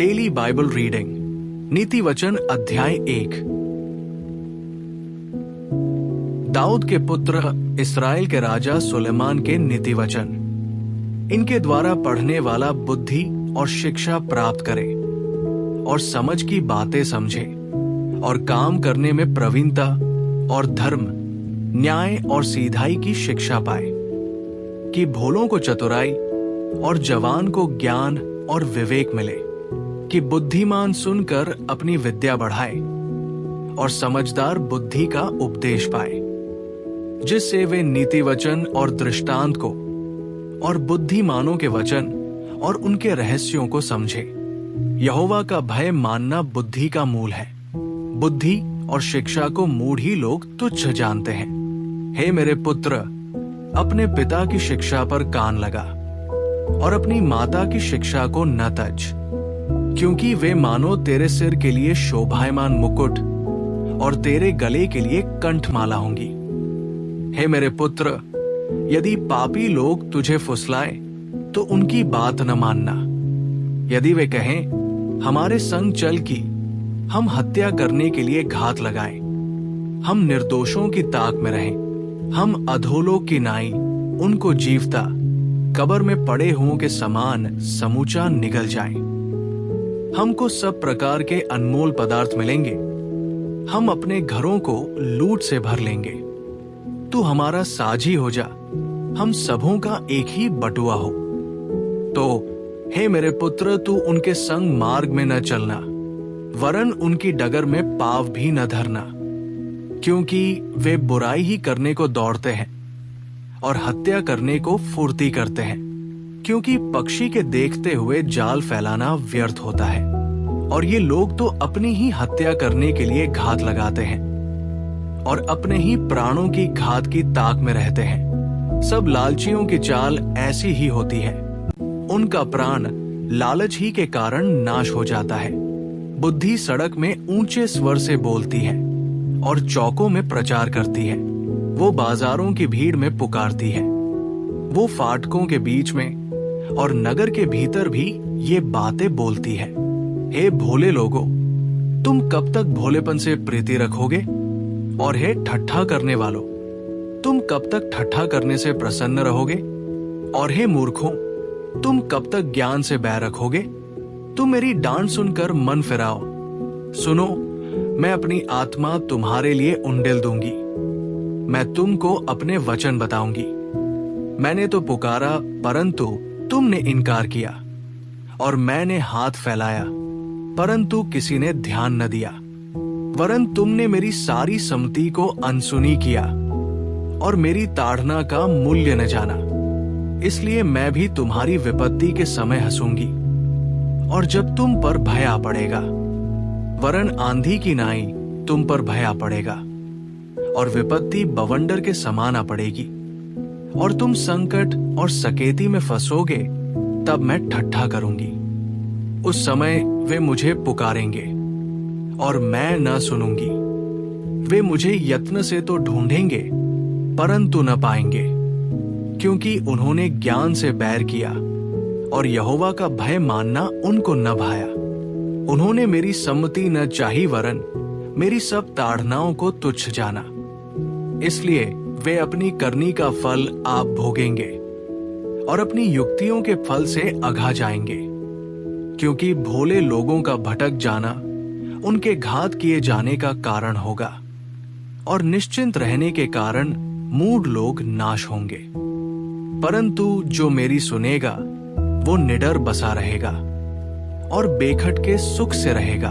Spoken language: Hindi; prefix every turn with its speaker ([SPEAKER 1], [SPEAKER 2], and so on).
[SPEAKER 1] डेली बाइबल रीडिंग, नीति वचन अध्याय 1। दाऊद के पुत्र इस्राएल के राजा सुलेमान के नीति वचन। इनके द्वारा पढ़ने वाला बुद्धि और शिक्षा प्राप्त करे और समझ की बातें समझे और काम करने में प्रवीणता और धर्म, न्याय और सीधाई की शिक्षा पाए, कि भोलों को चतुराई और जवान को ज्ञान और विवेक मिले, कि बुद्धिमान सुनकर अपनी विद्या बढ़ाए और समझदार बुद्धि का उपदेश पाए, जिससे वे नीति वचन और दृष्टांत को और बुद्धिमानों के वचन और उनके रहस्यों को समझे। यहोवा का भय मानना बुद्धि का मूल है। बुद्धि और शिक्षा को मूढ़ ही लोग तुच्छ जानते हैं। हे मेरे पुत्र, अपने पिता की शिक्षा पर कान लगा और अपनी माता की शिक्षा को न तज, क्योंकि वे मानो तेरे सिर के लिए शोभायमान मुकुट और तेरे गले के लिए कंठमाला होंगी। हे मेरे पुत्र, यदि पापी लोग तुझे फुसलाएं तो उनकी बात न मानना। यदि वे कहें हमारे संग चल कि हम हत्या करने के लिए घात लगाएं, हम निर्दोषों की ताक में रहें, हम अधोलोक की नाई उनको जीवता कब्र में पड़े हुओं के समान समूचा निगल जाएं। हमको सब प्रकार के अनमोल पदार्थ मिलेंगे, हम अपने घरों को लूट से भर लेंगे। तू हमारा साझी हो जा, हम सबों का एक ही बटुआ हो। तो हे मेरे पुत्र, तू उनके संग मार्ग में न चलना, वरन उनकी डगर में पाँव भी न धरना, क्योंकि वे बुराई ही करने को दौड़ते हैं और हत्या करने को फुर्ती करते हैं। क्योंकि पक्षी के देखते हुए जाल फैलाना व्यर्थ होता है, और ये लोग तो अपनी ही हत्या करने के लिए घात लगाते हैं और अपने ही प्राणों की घात की ताक में रहते हैं। सब लालचियों की चाल ऐसी ही होती है, उनका प्राण लालच ही के कारण नाश हो जाता है। बुद्धि सड़क में ऊंचे स्वर से बोलती है और चौकों में प्रचार करती है। वो बाजारों की भीड़ में पुकारती है, वो फाटकों के बीच में और नगर के भीतर भी ये बातें बोलती है। हे भोले लोगों, तुम कब तक भोलेपन से प्रीति रखोगे? और हे ठट्ठा करने वालों, तुम कब तक ठट्ठा करने से प्रसन्न रहोगे? और हे मूर्खों, तुम कब तक ज्ञान से बैर रखोगे? तुम मेरी डांट सुनकर मन फिराओ। सुनो, मैं अपनी आत्मा तुम्हारे लिए उंडेल दूंगी, मैं तुमको अपने वचन बताऊंगी। मैंने तो पुकारा परंतु तुमने इनकार किया, और मैंने हाथ फैलाया परंतु किसी ने ध्यान न दिया। वरन तुमने मेरी सारी सम्मति को अनसुनी किया और मेरी ताड़ना का मूल्य न जाना। इसलिए मैं भी तुम्हारी विपत्ति के समय हंसूंगी, और जब तुम पर भय आ पड़ेगा, वरन आंधी की नाई तुम पर भय आ पड़ेगा और विपत्ति बवंडर के समान आ पड़ेगी, और तुम संकट और सकेती में फंसोगे, तब मैं ठट्ठा करूंगी। उस समय वे मुझे पुकारेंगे और मैं न सुनूंगी। वे मुझे यत्न से तो ढूंढेंगे परंतु न पाएंगे, क्योंकि उन्होंने ज्ञान से बैर किया और यहोवा का भय मानना उनको न भाया। उन्होंने मेरी सम्मति न चाही, वरन मेरी सब ताड़नाओं को तुच्छ जाना। इसलिए वे अपनी करनी का फल आप भोगेंगे और अपनी युक्तियों के फल से अघा जाएंगे, क्योंकि भोले लोगों का भटक जाना उनके घात किए जाने का कारण होगा, और निश्चिंत रहने के कारण मूढ़ लोग नाश होंगे। परंतु जो मेरी सुनेगा वो निडर बसा रहेगा और बेखटके सुख से रहेगा।